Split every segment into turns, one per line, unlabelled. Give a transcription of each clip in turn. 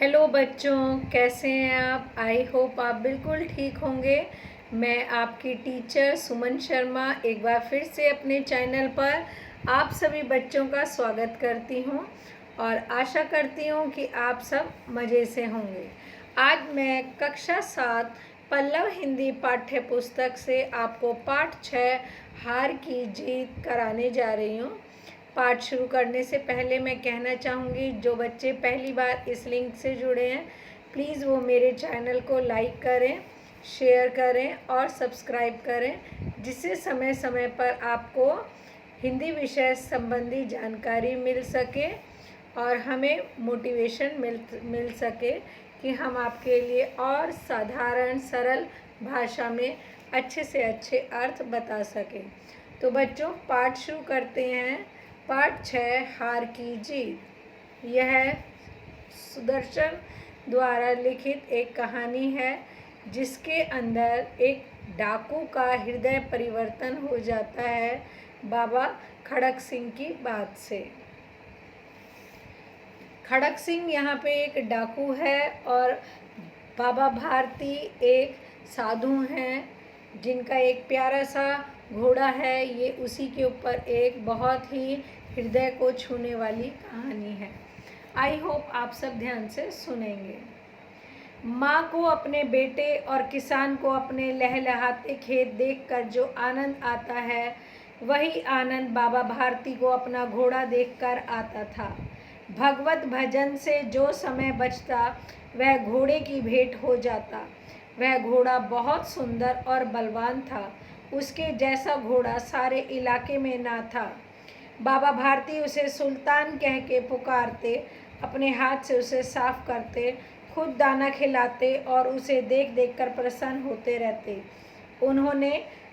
Hello बच्चों, कैसे हैं आप? आई होप आप बिल्कुल ठीक होंगे। मैं आपकी टीचर सुमन शर्मा एक बार फिर से अपने चैनल पर आप सभी बच्चों का स्वागत करती हूं और आशा करती हूं कि आप सब मज़े से होंगे। आज मैं कक्षा 7 पल्लव हिंदी पाठ्य पुस्तक से आपको पाठ 6 हार की जीत कराने जा रही हूँ। पाठ शुरू करने से पहले मैं कहना चाहूँगी, जो बच्चे पहली बार इस लिंक से जुड़े हैं प्लीज़ वो मेरे चैनल को लाइक करें, शेयर करें और सब्सक्राइब करें, जिससे समय समय पर आपको हिंदी विषय संबंधी जानकारी मिल सके और हमें मोटिवेशन मिल सके कि हम आपके लिए और साधारण सरल भाषा में अच्छे से अच्छे अर्थ बता सकें। तो बच्चों, पाठ शुरू करते हैं। पाठ 6 हार की जीत। यह सुदर्शन द्वारा लिखित एक कहानी है जिसके अंदर एक डाकू का हृदय परिवर्तन हो जाता है बाबा खड़क सिंह की बात से। खड़क सिंह यहाँ पे एक डाकू है और बाबा भारती एक साधु हैं जिनका एक प्यारा सा घोड़ा है। ये उसी के ऊपर एक बहुत ही हृदय को छूने वाली कहानी है। आई होप आप सब ध्यान से सुनेंगे। माँ को अपने बेटे और किसान को अपने लहलहाते खेत देखकर जो आनंद आता है, वही आनंद बाबा भारती को अपना घोड़ा देखकर आता था। भगवत भजन से जो समय बचता वह घोड़े की भेंट हो जाता। वह घोड़ा बहुत सुंदर और बलवान था। उसके जैसा घोड़ा सारे इलाके में ना था। बाबा भारती उसे सुल्तान कह के पुकारते, अपने हाथ से उसे साफ करते, खुद दाना खिलाते और उसे देख देख कर प्रसन्न होते रहते। उन्होंने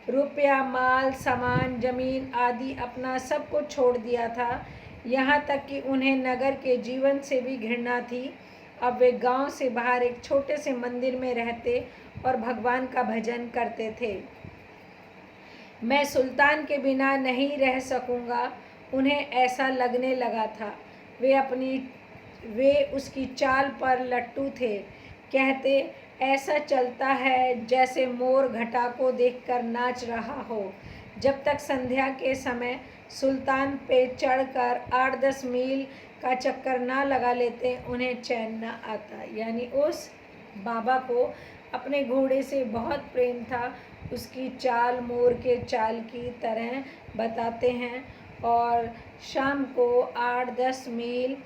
रुपया, माल, सामान, जमीन आदि अपना सब कुछ छोड़ दिया था। यहाँ तक कि उन्हें नगर के जीवन से भी घृणा थी। अब वे गांव से बाहर एक छोटे से मंदिर में रहते और भगवान का भजन करते थे। मैं सुल्तान के बिना नहीं रह सकूंगा, उन्हें ऐसा लगने लगा था। वे उसकी चाल पर लट्टू थे। कहते, ऐसा चलता है जैसे मोर घटा को देखकर नाच रहा हो। जब तक संध्या के समय सुल्तान पे चढ़कर 8-10 मील का चक्कर ना लगा लेते, उन्हें चैन ना आता। यानी उस बाबा को अपने घोड़े से बहुत प्रेम था। उसकी चाल मोर के चाल की तरह बताते हैं और शाम को 8-10 मील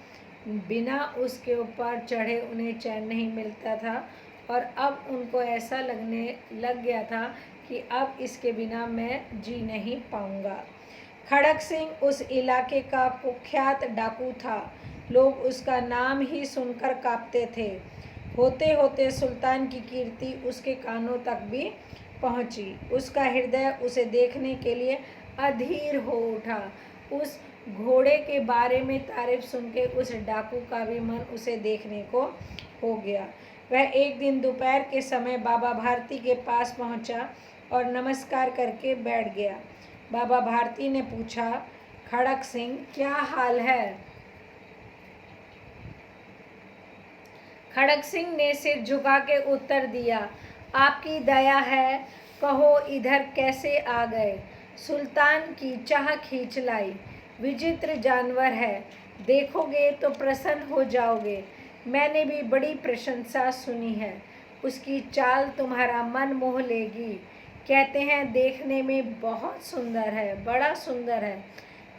बिना उसके ऊपर चढ़े उन्हें चैन नहीं मिलता था। और अब उनको ऐसा लगने लग गया था कि अब इसके बिना मैं जी नहीं पाऊंगा। खड़क सिंह उस इलाके का कुख्यात डाकू था। लोग उसका नाम ही सुनकर कांपते थे। होते होते सुल्तान की कीर्ति उसके कानों तक भी पहुंची। उसका हृदय उसे देखने के लिए अधीर हो उठा। उस घोड़े के बारे में तारीफ सुन के उस डाकू का भी मन उसे देखने को हो गया। वह एक दिन दोपहर के समय बाबा भारती के पास पहुंचा और नमस्कार करके बैठ गया। बाबा भारती ने पूछा, खड़क सिंह, क्या हाल है? खड़क सिंह ने सिर झुका के उत्तर दिया, आपकी दया है, कहो इधर कैसे आ गए? सुल्तान की चाह खींच लाई। विचित्र जानवर है, देखोगे तो प्रसन्न हो जाओगे। मैंने भी बड़ी प्रशंसा सुनी है। उसकी चाल तुम्हारा मन मोह लेगी। कहते हैं देखने में बहुत सुंदर है, बड़ा सुंदर है।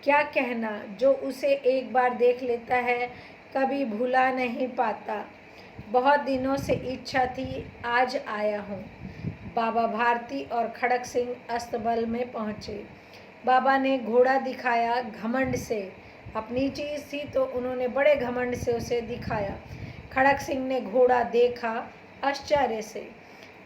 क्या कहना, जो उसे एक बार देख लेता है कभी भुला नहीं पाता। बहुत दिनों से इच्छा थी, आज आया हूँ। बाबा भारती और खड़क सिंह अस्तबल में पहुँचे। बाबा ने घोड़ा दिखाया घमंड से। अपनी चीज़ थी तो उन्होंने बड़े घमंड से उसे दिखाया। खड़क सिंह ने घोड़ा देखा आश्चर्य से।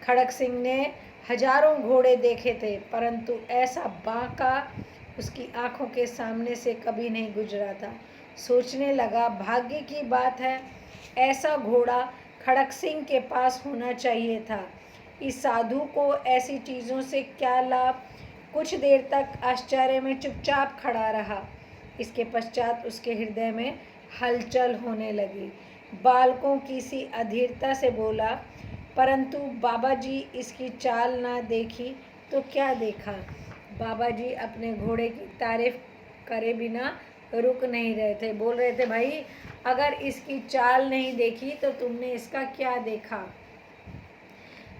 खड़क सिंह ने हजारों घोड़े देखे थे, परंतु ऐसा बांका उसकी आंखों के सामने से कभी नहीं गुजरा था। सोचने लगा, भाग्य की बात है, ऐसा घोड़ा खड़क सिंह के पास होना चाहिए था। इस साधु को ऐसी चीज़ों से क्या लाभ? कुछ देर तक आश्चर्य में चुपचाप खड़ा रहा। इसके पश्चात उसके हृदय में हलचल होने लगी। बालकों की सी अधीरता से बोला। परंतु बाबा जी इसकी चाल ना देखी तो क्या देखा। बाबा जी अपने घोड़े की तारीफ करे बिना रुक नहीं रहे थे। बोल रहे थे, भाई अगर इसकी चाल नहीं देखी तो तुमने इसका क्या देखा।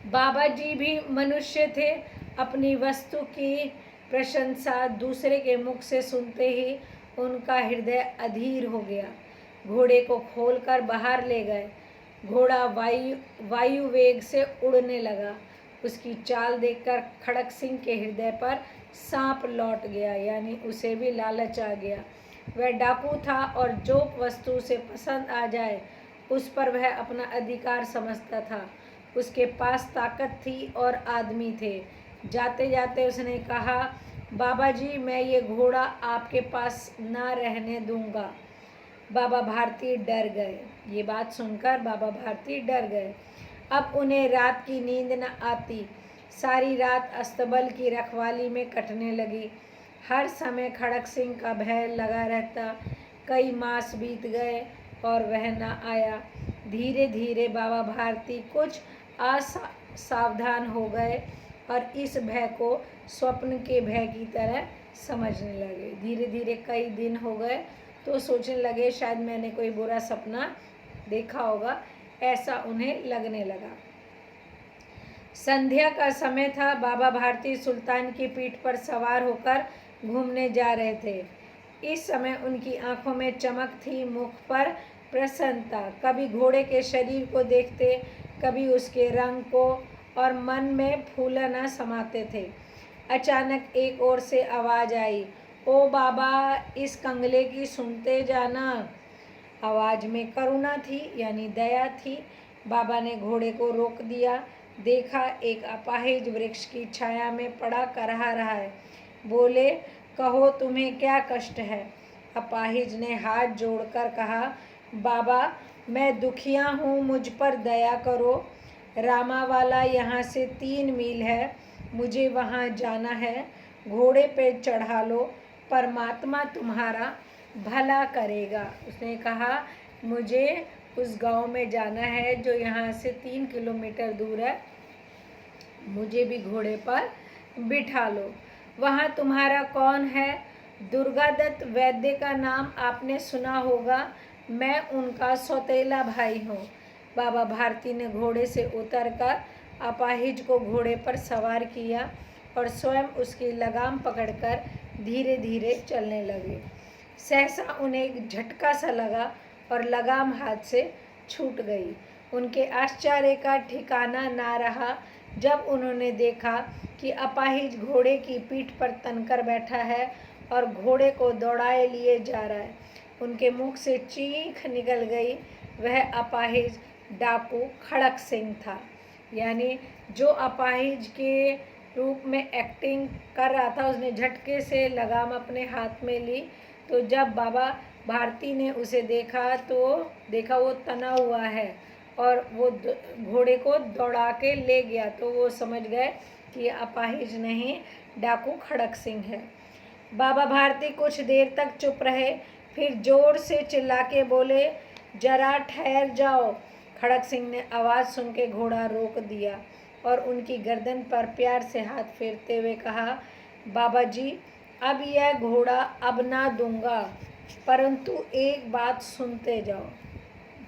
बाबा जी भी मनुष्य थे। अपनी वस्तु की प्रशंसा दूसरे के मुख से सुनते ही उनका हृदय अधीर हो गया। घोड़े को खोलकर बाहर ले गए। घोड़ा वायु वेग से उड़ने लगा। उसकी चाल देखकर खड़क सिंह के हृदय पर सांप लौट गया, यानी उसे भी लालच आ गया। वह डाकू था और जो वस्तु उसे पसंद आ जाए उस पर वह अपना अधिकार समझता था। उसके पास ताकत थी और आदमी थे। जाते जाते उसने कहा, बाबा जी मैं ये घोड़ा आपके पास ना रहने दूंगा। बाबा भारती डर गए। ये बात सुनकर बाबा भारती डर गए। अब उन्हें रात की नींद न आती। सारी रात अस्तबल की रखवाली में कटने लगी। हर समय खड़क सिंह का भय लगा रहता। कई मास बीत गए और वह न आया। धीरे धीरे बाबा भारती कुछ असावधान हो गए और इस भय को स्वप्न के भय की तरह समझने लगे। धीरे धीरे कई दिन हो गए तो सोचने लगे शायद मैंने कोई बुरा सपना देखा होगा, ऐसा उन्हें लगने लगा। संध्या का समय था। बाबा भारती सुल्तान की पीठ पर सवार होकर घूमने जा रहे थे। इस समय उनकी आंखों में चमक थी, मुख पर प्रसन्नता। कभी घोड़े के शरीर को देखते, कभी उसके रंग को, और मन में फूलना समाते थे। अचानक एक ओर से आवाज आई, ओ बाबा इस कंगले की सुनते जाना। आवाज में करुणा थी, यानी दया थी। बाबा ने घोड़े को रोक दिया। देखा एक अपाहिज वृक्ष की छाया में पड़ा करहा रहा है। बोले, कहो तुम्हें क्या कष्ट है। अपाहिज ने हाथ जोड़कर कहा, बाबा मैं दुखिया हूँ, मुझ पर दया करो। रामावाला यहाँ से 3 मील है, मुझे वहाँ जाना है। घोड़े पे चढ़ा लो, परमात्मा तुम्हारा भला करेगा। उसने कहा, मुझे उस गांव में जाना है जो यहाँ से 3 किलोमीटर दूर है, मुझे भी घोड़े पर बिठा लो। वहाँ तुम्हारा कौन है। दुर्गादत्त वैद्य का नाम आपने सुना होगा, मैं उनका सौतेला भाई हूँ। बाबा भारती ने घोड़े से उतरकर अपाहिज को घोड़े पर सवार किया और स्वयं उसकी लगाम पकड़कर धीरे धीरे चलने लगे। सहसा उन्हें एक झटका सा लगा और लगाम हाथ से छूट गई। उनके आश्चर्य का ठिकाना ना रहा जब उन्होंने देखा कि अपाहिज घोड़े की पीठ पर तनकर बैठा है और घोड़े को दौड़ाए लिए जा रहा है। उनके मुख से चीख निकल गई। वह अपाहिज डाकू खड़क सिंह था, यानी जो अपाहिज के रूप में एक्टिंग कर रहा था। उसने झटके से लगाम अपने हाथ में ली, तो जब बाबा भारती ने उसे देखा तो देखा वो तना हुआ है और वो घोड़े को दौड़ा के ले गया, तो वो समझ गए कि ये अपाहिज नहीं, डाकू खड़क सिंह है। बाबा भारती कुछ देर तक चुप रहे, फिर जोर से चिल्ला के बोले, जरा ठहर जाओ। खड़क सिंह ने आवाज़ सुन के घोड़ा रोक दिया और उनकी गर्दन पर प्यार से हाथ फेरते हुए कहा, बाबा जी अब यह घोड़ा अब ना दूंगा, परंतु एक बात सुनते जाओ।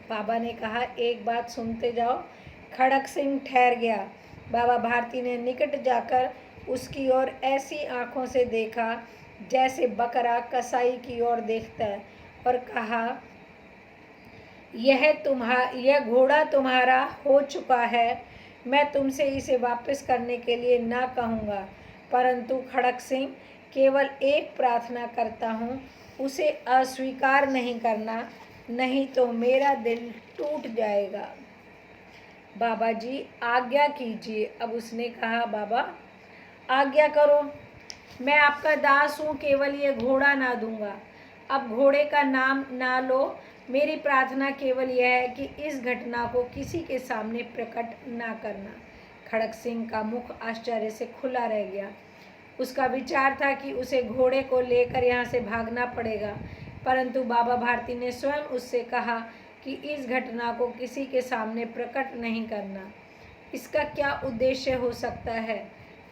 बाबा ने कहा, एक बात सुनते जाओ। खड़क सिंह ठहर गया। बाबा भारती ने निकट जाकर उसकी ओर ऐसी आंखों से देखा जैसे बकरा कसाई की ओर देखता है और कहा, यह घोड़ा तुम्हारा हो चुका है। मैं तुमसे इसे वापस करने के लिए ना कहूँगा, परंतु खड़क सिंह केवल एक प्रार्थना करता हूँ, उसे अस्वीकार नहीं करना, नहीं तो मेरा दिल टूट जाएगा। बाबा जी आज्ञा कीजिए। अब उसने कहा, बाबा आज्ञा करो, मैं आपका दास हूँ, केवल ये घोड़ा ना दूंगा। अब घोड़े का नाम ना लो। मेरी प्रार्थना केवल यह है कि इस घटना को किसी के सामने प्रकट ना करना। खड़क सिंह का मुख आश्चर्य से खुला रह गया। उसका विचार था कि उसे घोड़े को लेकर यहाँ से भागना पड़ेगा, परंतु बाबा भारती ने स्वयं उससे कहा, कि इस घटना को किसी के सामने प्रकट नहीं करना। इसका क्या उद्देश्य हो सकता है?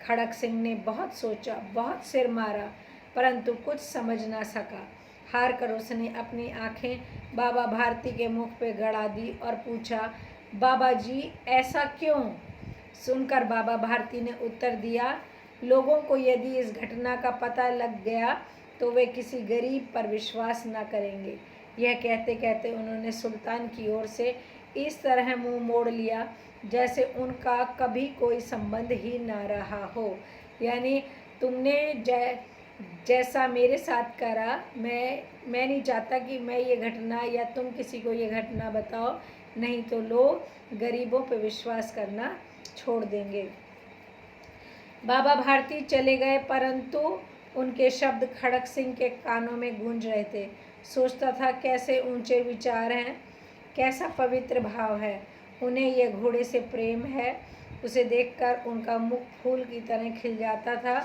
खड़क सिंह ने बहुत सोचा, बहुत सिर मारा, परंतु कुछ समझ ना सका। हार कर उसने अपनी आंखें बाबा भारती के मुख पे गड़ा दी और पूछा, बाबा जी ऐसा क्यों? सुनकर बाबा भारती ने उत्तर दिया, लोगों को यदि इस घटना का पता लग गया तो वे किसी गरीब पर विश्वास न करेंगे। यह कहते कहते उन्होंने सुल्तान की ओर से इस तरह मुंह मोड़ लिया जैसे उनका कभी कोई संबंध ही ना रहा हो। यानी तुमने जैसा मेरे साथ करा, मैं नहीं चाहता कि मैं ये घटना या तुम किसी को ये घटना बताओ, नहीं तो लोग गरीबों पर विश्वास करना छोड़ देंगे। बाबा भारती चले गए, परंतु उनके शब्द खड़क सिंह के कानों में गूंज रहे थे। सोचता था कैसे ऊंचे विचार हैं, कैसा पवित्र भाव है। उन्हें यह घोड़े से प्रेम है। उसे देखकर उनका मुख फूल की तरह खिल जाता था।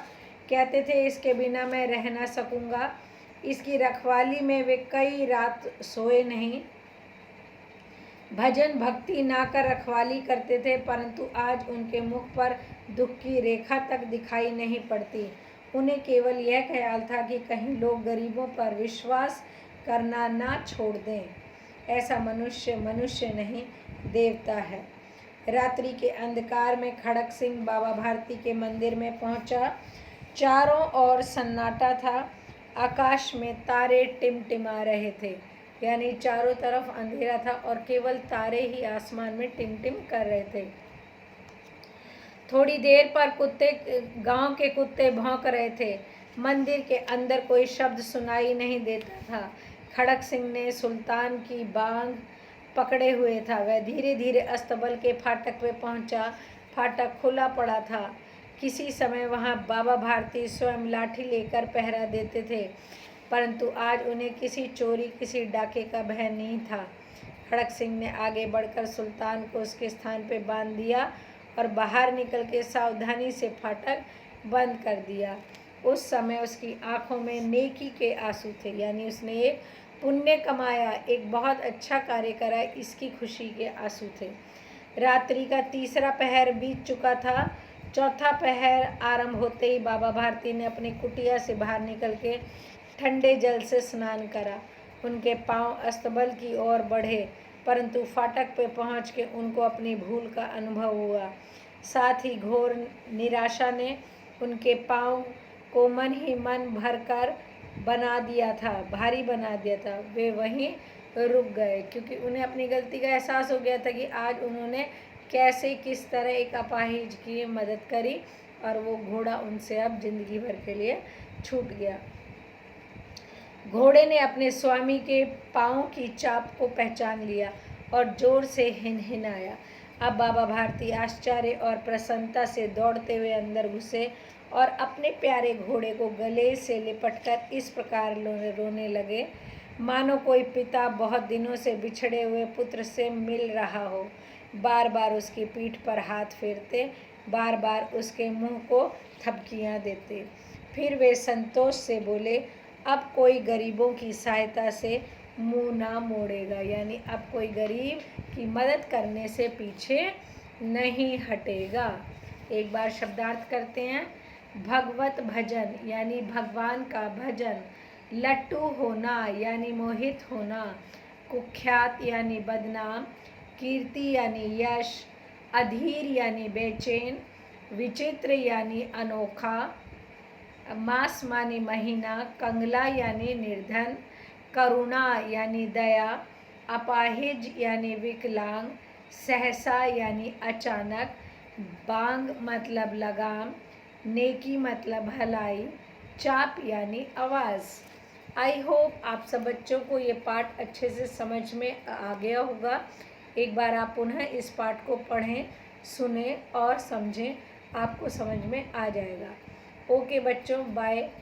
कहते थे इसके बिना मैं रह ना सकूंगा। इसकी रखवाली में वे कई रात सोए नहीं। भजन भक्ति ना कर रखवाली करते थे, परंतु आज उनके मुख पर दुख की रेखा तक दिखाई नहीं पड़ती। उन्हें केवल यह ख्याल था कि कहीं लोग गरीबों पर विश्वास करना ना छोड़ दें। ऐसा मनुष्य मनुष्य नहीं, देवता है। रात्रि के अंधकार में खड़क सिंह बाबा भारती के मंदिर में पहुंचा। चारों ओर सन्नाटा था। आकाश में तारे टिमटिमा रहे थे, यानी चारों तरफ अंधेरा था और केवल तारे ही आसमान में टिमटिम कर रहे थे। थोड़ी देर पर गांव के कुत्ते भौंक रहे थे। मंदिर के अंदर कोई शब्द सुनाई नहीं देता था। खड़क सिंह ने सुल्तान की बांग पकड़े हुए था। वह धीरे धीरे अस्तबल के फाटक पे पहुंचा। फाटक खुला पड़ा था। किसी समय वहां बाबा भारती स्वयं लाठी लेकर पहरा देते थे, परंतु आज उन्हें किसी चोरी किसी डाके का भय नहीं था। खड़क सिंह ने आगे बढ़कर सुल्तान को उसके स्थान पर बांध दिया और बाहर निकल के सावधानी से फाटक बंद कर दिया। उस समय उसकी आंखों में नेकी के आंसू थे, यानी उसने एक पुण्य कमाया, एक बहुत अच्छा कार्य करा, इसकी खुशी के आंसू थे। रात्रि का तीसरा पहर बीत चुका था। चौथा पहर आरंभ होते ही बाबा भारती ने अपनी कुटिया से बाहर निकल के ठंडे जल से स्नान करा। उनके पांव अस्तबल की ओर बढ़े, परंतु फाटक पे पहुंच के उनको अपनी भूल का अनुभव हुआ। साथ ही घोर निराशा ने उनके पांव को मन ही मन भरकर बना दिया था, भारी बना दिया था। वे वहीं रुक गए, क्योंकि उन्हें अपनी गलती का एहसास हो गया था कि आज उन्होंने कैसे किस तरह एक अपाहिज की मदद करी और वो घोड़ा उनसे अब जिंदगी भर के लिए छूट गया। घोड़े ने अपने स्वामी के पाँव की चाप को पहचान लिया और जोर से हिनहिनाया। अब बाबा भारती आश्चर्य और प्रसन्नता से दौड़ते हुए अंदर घुसे और अपने प्यारे घोड़े को गले से लिपटकर इस प्रकार रोने लगे, मानो कोई पिता बहुत दिनों से बिछड़े हुए पुत्र से मिल रहा हो। बार बार उसकी पीठ पर हाथ फेरते, बार बार उसके मुंह को थपकियां देते। फिर वे संतोष से बोले, अब कोई गरीबों की सहायता से मुंह ना मोड़ेगा, यानी अब कोई गरीब की मदद करने से पीछे नहीं हटेगा। एक बार शब्दार्थ करते हैं। भगवत भजन यानी भगवान का भजन। लट्टू होना यानी मोहित होना। कुख्यात यानी बदनाम। कीर्ति यानी यश। अधीर यानी बेचैन। विचित्र यानी अनोखा। मास मानी महीना। कंगला यानी निर्धन। करुणा यानी दया। अपाहिज यानी विकलांग। सहसा यानी अचानक। बांग मतलब लगाम। नेकी मतलब भलाई। चाप यानी आवाज़। आई होप आप सब बच्चों को ये पाठ अच्छे से समझ में आ गया होगा। एक बार आप पुनः इस पाठ को पढ़ें, सुनें और समझें, आपको समझ में आ जाएगा। ओके बच्चों, बाय।